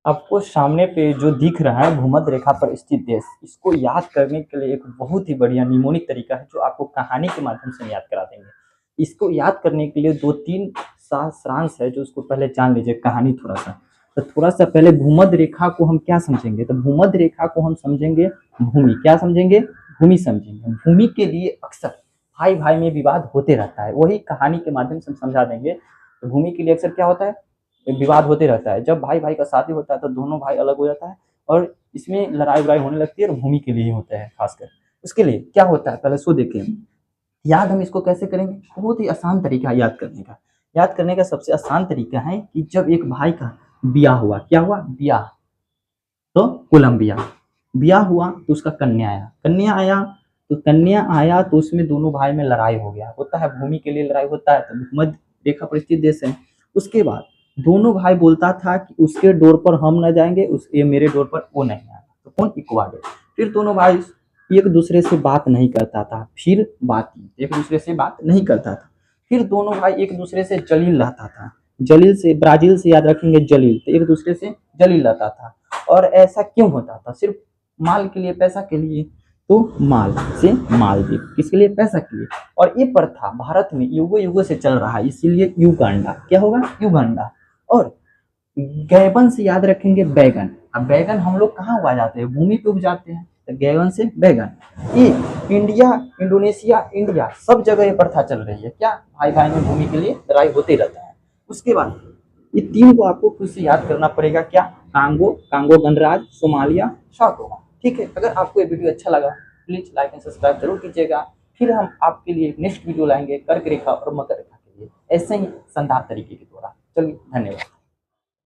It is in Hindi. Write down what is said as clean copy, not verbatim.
आपको सामने पे जो दिख रहा है भूमध्य रेखा पर स्थित देश, इसको याद करने के लिए एक बहुत ही बढ़िया निमोनिक तरीका है जो आपको कहानी के माध्यम से याद करा देंगे। इसको याद करने के लिए 2-3 सारांश है जो उसको पहले जान लीजिए कहानी थोड़ा-सा। तो थोड़ा-सा पहले भूमध्य रेखा को हम क्या समझेंगे? तो भूमध्य रेखा को हम समझेंगे भूमि, क्या समझेंगे? भूमि समझेंगे। भूमि के लिए अक्सर भाई-भाई में विवाद होते रहता है, वही कहानी के माध्यम से हम समझा देंगे। तो भूमि के लिए अक्सर क्या होता है? विवाद होते रहता है। जब भाई भाई का शादी होता है तो दोनों भाई अलग हो जाता है और इसमें लड़ाई वड़ाई होने लगती है और भूमि के लिए ही होता है खासकर। उसके लिए क्या होता है पहले सो देखें। याद हम इसको कैसे करेंगे? बहुत ही आसान तरीका है याद करने का। याद करने का सबसे आसान तरीका है कि जब एक भाई का ब्याह हुआ, क्या हुआ? ब्याह, तो कोलंबिया। ब्याह हुआ तो उसका कन्या आया, कन्या आया तो कन्या आया तो उसमें दोनों भाई में लड़ाई हो गया, होता है भूमि के लिए लड़ाई होता है, तो भूमध्य रेखा पर स्थित देश है। उसके बाद दोनों भाई बोलता था कि उसके डोर पर हम न जाएंगे, उस ये मेरे डोर पर वो नहीं आएगा, तो कौन? इक्वाडोर। फिर दोनों भाई एक दूसरे से बात नहीं करता था, फिर बात एक दूसरे से बात नहीं करता था। फिर दोनों भाई एक दूसरे से जलील रहता था, जलील से ब्राजील से याद रखेंगे जलील, तो एक दूसरे से जलील रहता था। और ऐसा क्यों होता था? सिर्फ माल के लिए, पैसा के लिए। तो माल से मालदीव, किसके लिए? पैसा के लिए। और ये प्रथा भारत में युगों युगों से चल रहा है, इसीलिए युगांडा, क्या होगा? युगांडा। और गैबन से याद रखेंगे बैगन। अब बैगन हम लोग कहाँ उगा जाते हैं? भूमि पे उगाते हैं, तो गैबन से बैगन। ये इंडिया, इंडोनेशिया, इंडिया सब जगह ये प्रथा चल रही है। क्या? भाई भाई में भूमि के लिए लड़ाई होते रहता है। उसके बाद ये तीन को आपको खुद से याद करना पड़ेगा। क्या? कांगो, कांगो गणराज्य, सोमालिया, साउथ टोगा। ठीक है, अगर आपको ये वीडियो अच्छा लगा प्लीज लाइक एंड सब्सक्राइब जरूर कीजिएगा। फिर हम आपके लिए नेक्स्ट वीडियो लाएंगे कर्क रेखा और मकर रेखा के लिए, ऐसे ही शानदार तरीके के द्वारा। चलिए, धन्यवाद।